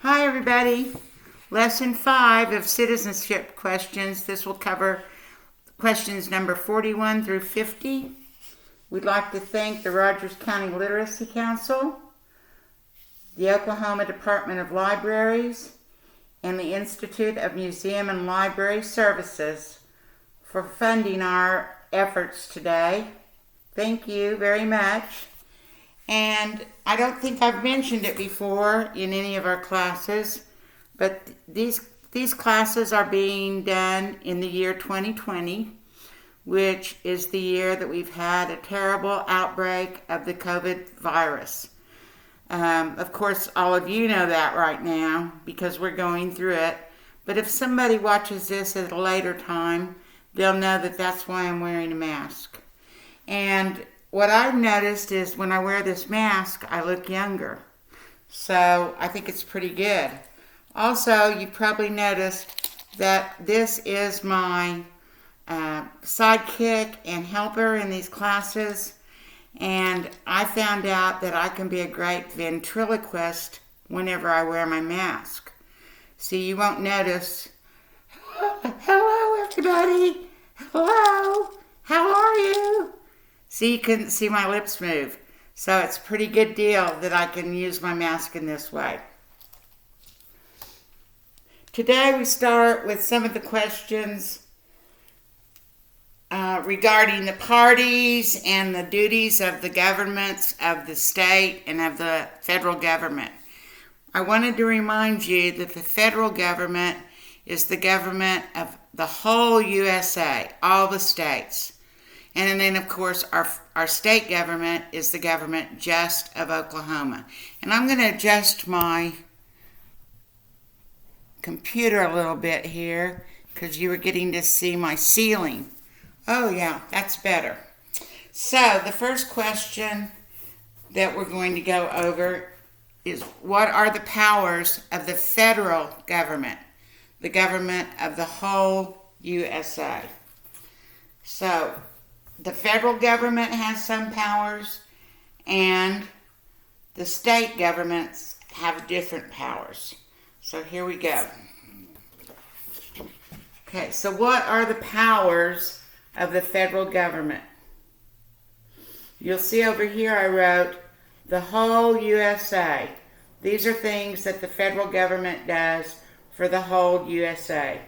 Hi everybody. Lesson 5 of Citizenship questions. This will cover questions number 41 through 50. We'd like to thank the Rogers County Literacy Council, the Oklahoma Department of Libraries, and the Institute of Museum and Library Services for funding our efforts today. Thank you very much. And I don't think I've mentioned it before in any of our classes, but these classes are being done in the year 2020, which is the year that we've had a terrible outbreak of the COVID virus. Of course, all of you know that right now because we're going through it. But if somebody watches this at a later time, they'll know that that's why I'm wearing a mask. And what I've noticed is when I wear this mask, I look younger. So I think it's pretty good. Also, you probably noticed that this is my sidekick and helper in these classes. And I found out that I can be a great ventriloquist whenever I wear my mask. See, you won't notice, hello everybody, hello, how are you? See, you couldn't see my lips move. So it's a pretty good deal that I can use my mask in this way. Today we start with some of the questions regarding the parties and the duties of the governments of the state and of the federal government. I wanted to remind you that the federal government is the government of the whole USA, all the states. And then, of course, our state government is the government just of Oklahoma. And I'm going to adjust my computer a little bit here because you were getting to see my ceiling. Oh, yeah, that's better. So the first question that we're going to go over is, what are the powers of the federal government, the government of the whole USA? So the federal government has some powers, and the state governments have different powers. So here we go. Okay, so what are the powers of the federal government? You'll see over here I wrote the whole USA. These are things that the federal government does for the whole USA.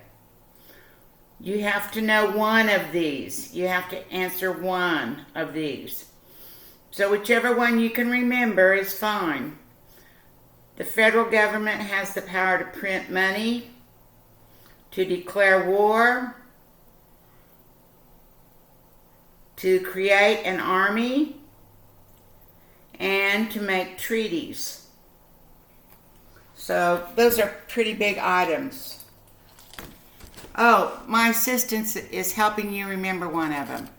You have to know one of these. You have to answer one of these. So whichever one you can remember is fine. The federal government has the power to print money, to declare war, to create an army, and to make treaties. So those are pretty big items. Oh, my assistant is helping you remember one of them.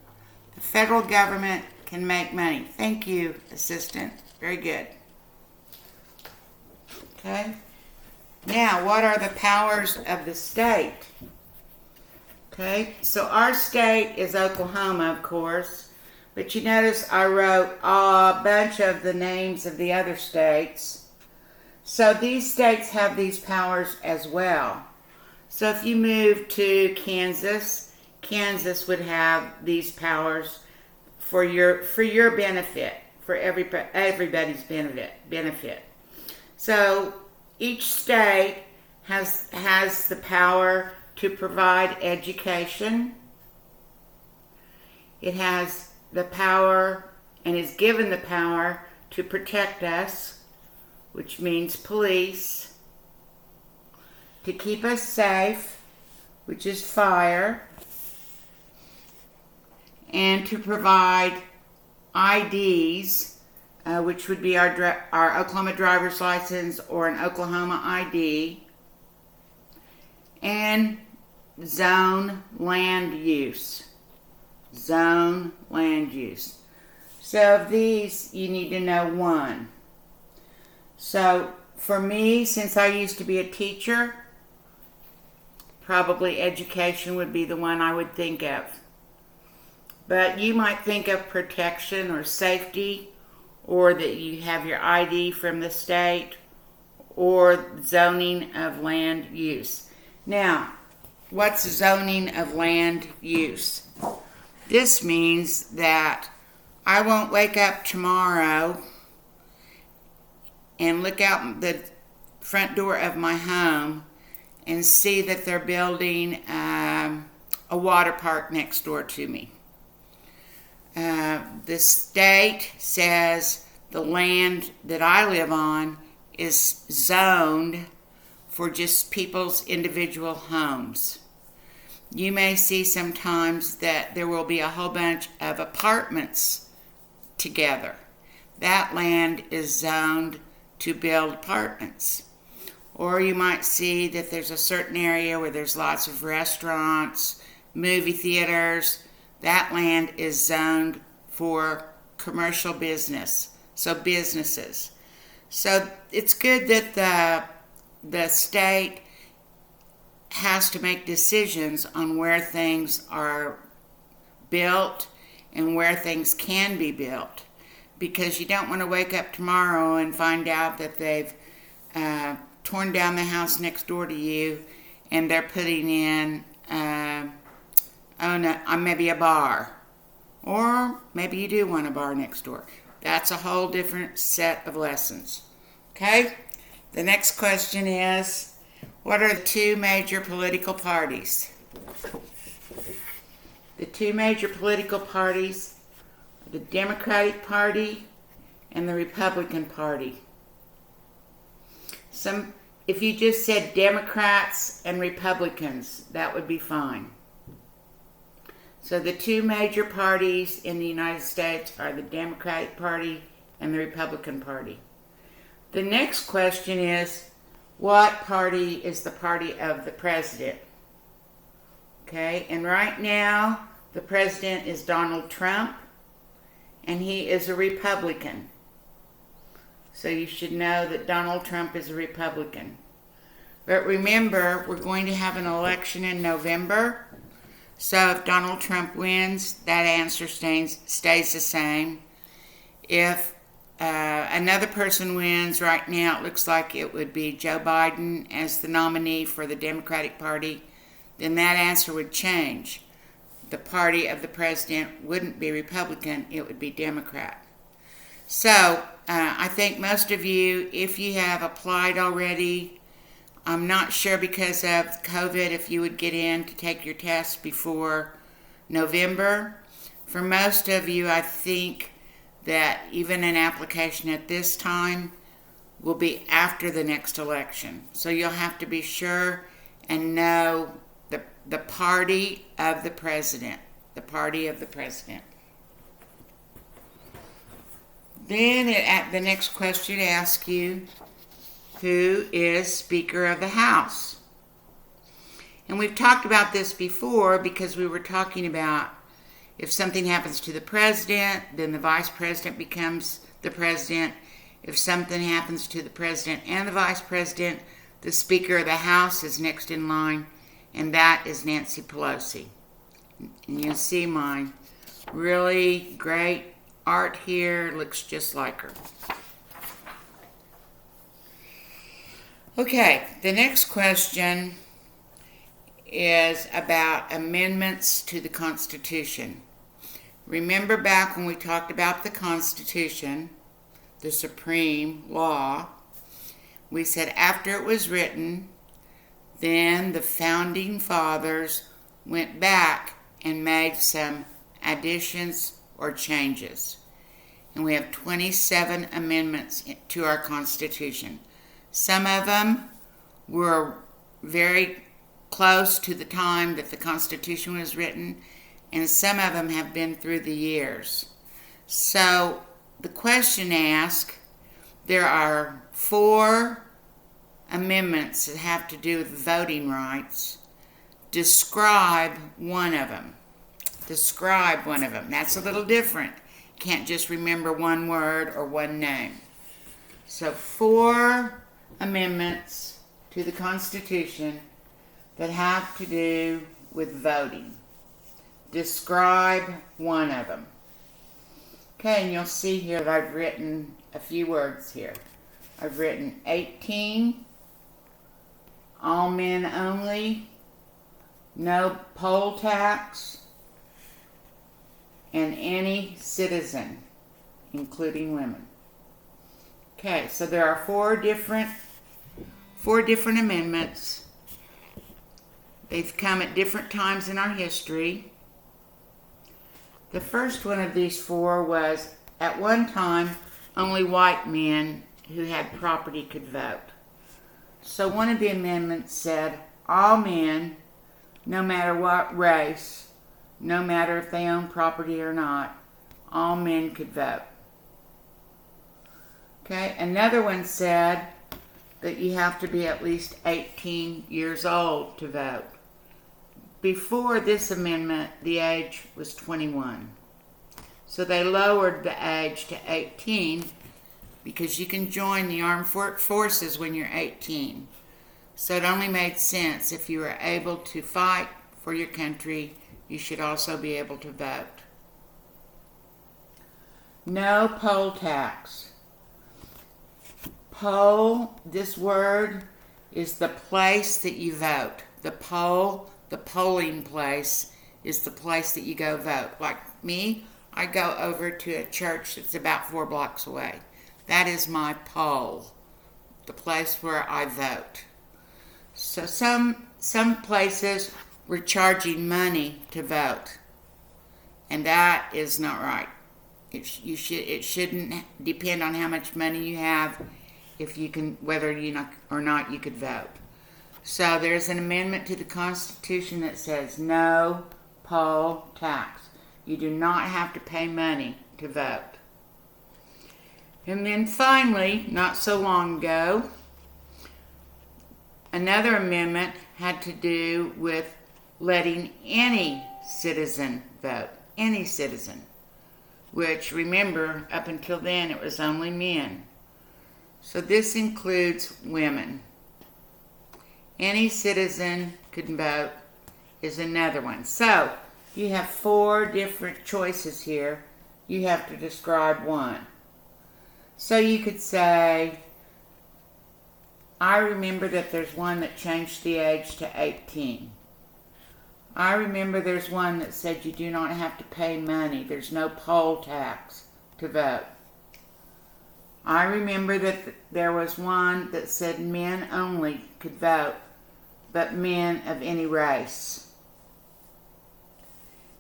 The federal government can make money. Thank you, assistant. Very good. Okay. Now, what are the powers of the state? Okay, so our state is Oklahoma, of course. But you notice I wrote a bunch of the names of the other states. So these states have these powers as well. So if you move to Kansas, Kansas would have these powers for your benefit, for everybody's benefit. So each state has the power to provide education. It has the power and is given the power to protect us, which means police. To keep us safe, which is fire, and to provide IDs, which would be our Oklahoma driver's license or an Oklahoma ID, and zone land use. Zone land use. So of these, you need to know one. So for me, since I used to be a teacher, probably education would be the one I would think of. But you might think of protection or safety, or that you have your ID from the state, or zoning of land use. Now, what's zoning of land use? This means that I won't wake up tomorrow and look out the front door of my home and see that they're building a water park next door to me. The state says the land that I live on is zoned for just people's individual homes. You may see sometimes that there will be a whole bunch of apartments together. That land is zoned to build apartments. Or you might see that there's a certain area where there's lots of restaurants, movie theaters. That land is zoned for commercial business, so businesses. So it's good that the state has to make decisions on where things are built and where things can be built, because you don't want to wake up tomorrow and find out that they've torn down the house next door to you and they're putting in maybe a bar, or maybe you do want a bar next door. That's a whole different set of lessons. Okay? The next question is, what are the two major political parties? The two major political parties are the Democratic Party and the Republican Party. If you just said Democrats and Republicans, that would be fine. So the two major parties in the United States are the Democratic Party and the Republican Party. The next question is, what party is the party of the president? Okay, and right now the president is Donald Trump, and he is a Republican. So you should know that Donald Trump is a Republican. But remember, we're going to have an election in November. So if Donald Trump wins, that answer stays the same. If another person wins, right now it looks like it would be Joe Biden as the nominee for the Democratic Party, then that answer would change. The party of the president wouldn't be Republican, it would be Democrat. So I think most of you, if you have applied already, I'm not sure because of COVID if you would get in to take your test before November. For most of you, I think that even an application at this time will be after the next election. So you'll have to be sure and know the party of the president. The party of the president. Then the next question asks you, who is Speaker of the House? And we've talked about this before because we were talking about if something happens to the president, then the vice president becomes the president. If something happens to the president and the vice president, the Speaker of the House is next in line, and that is Nancy Pelosi. And you'll see my really great art here, looks just like her. Okay, the next question is about amendments to the Constitution. Remember back when we talked about the Constitution, the supreme law, we said after it was written, then the founding fathers went back and made some additions or changes. And we have 27 amendments to our Constitution. Some of them were very close to the time that the Constitution was written, and some of them have been through the years. So the question asks, there are 4 amendments that have to do with voting rights. Describe one of them. Describe one of them. That's a little different. Can't just remember one word or one name. So 4 amendments to the Constitution that have to do with voting. Describe one of them. Okay, and you'll see here that I've written a few words here. I've written 18, all men only, no poll tax, and any citizen, including women. Okay, so there are four different amendments. They've come at different times in our history. The first one of these four was, at one time, only white men who had property could vote. So one of the amendments said, all men, no matter what race, no matter if they own property or not, all men could vote. Okay, another one said that you have to be at least 18 years old to vote. Before this amendment, the age was 21. So they lowered the age to 18 because you can join the armed forces when you're 18. So it only made sense if you were able to fight for your country, you should also be able to vote. No poll tax. Poll, this word, is the place that you vote. The poll, the polling place, is the place that you go vote. Like me, I go over to a church that's about 4 blocks away. That is my poll, the place where I vote. So some places were charging money to vote, and that is not right. It shouldn't depend on how much money you have, if you can, whether or not you could vote. So there's an amendment to the Constitution that says no poll tax. You do not have to pay money to vote. And then finally, not so long ago, another amendment had to do with letting any citizen vote. Any citizen. Which, remember, up until then it was only men. So this includes women. Any citizen could vote is another one. So you have 4 different choices here. You have to describe one. So you could say, I remember that there's one that changed the age to 18. I remember there's one that said you do not have to pay money. There's no poll tax to vote. I remember that there was one that said men only could vote, but men of any race.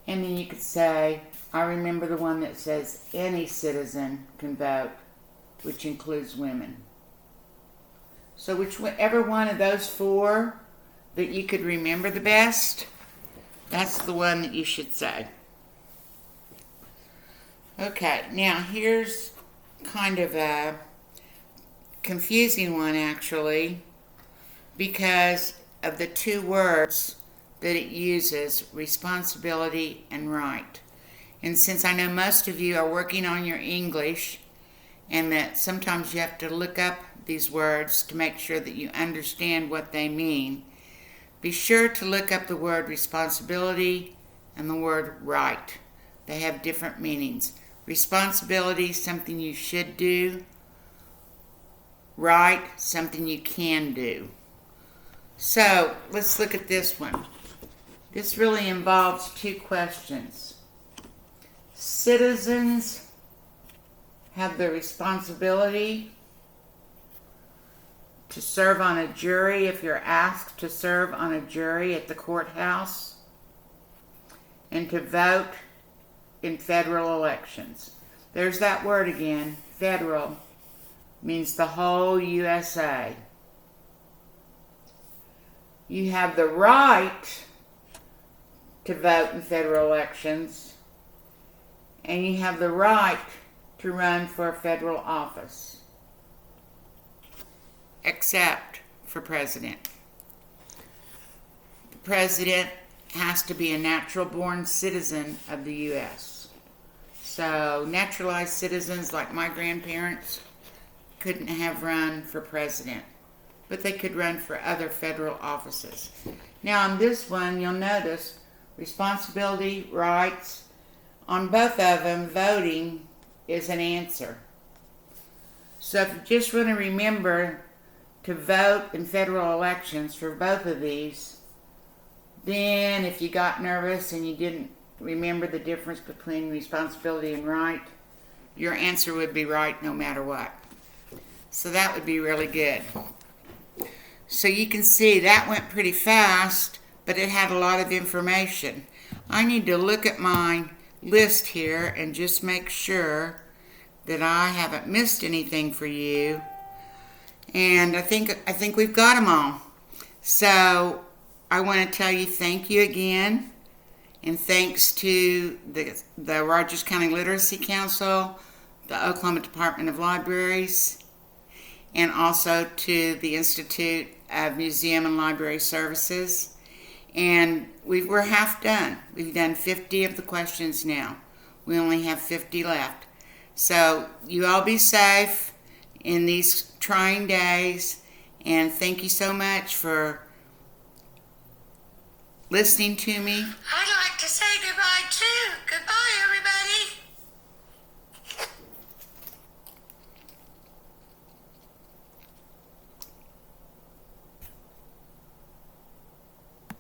And then you could say, I remember the one that says any citizen can vote, which includes women. So whichever one of those 4 that you could remember the best, that's the one that you should say. Okay, now here's kind of a confusing one actually, because of the 2 words that it uses, responsibility and right. And since I know most of you are working on your English, and that sometimes you have to look up these words to make sure that you understand what they mean, be sure to look up the word responsibility and the word right. They have different meanings. Responsibility, something you should do. Right, something you can do. So, let's look at this one. This really involves 2 questions. Citizens have the responsibility to serve on a jury if you're asked to serve on a jury at the courthouse, and to vote in federal elections. There's that word again, federal, means the whole USA. You have the right to vote in federal elections, and you have the right to run for a federal office, except for president. The president has to be a natural-born citizen of the U.S. So naturalized citizens like my grandparents couldn't have run for president, but they could run for other federal offices. Now on this one, you'll notice responsibility, rights. On both of them, voting is an answer. So if you just want to remember to vote in federal elections for both of these, then if you got nervous and you didn't remember the difference between responsibility and right, your answer would be right no matter what. So that would be really good. So you can see that went pretty fast, but it had a lot of information. I need to look at my list here and just make sure that I haven't missed anything for you. And I think we've got them all. So I want to tell you thank you again, and thanks to the Rogers County Literacy Council, the Oklahoma Department of Libraries, and also to the Institute of Museum and Library Services. And we're half done. We've done 50 of the questions now. We only have 50 left. So you all be safe in these trying days, and thank you so much for listening to me. I'd like to say goodbye too. Goodbye, everybody.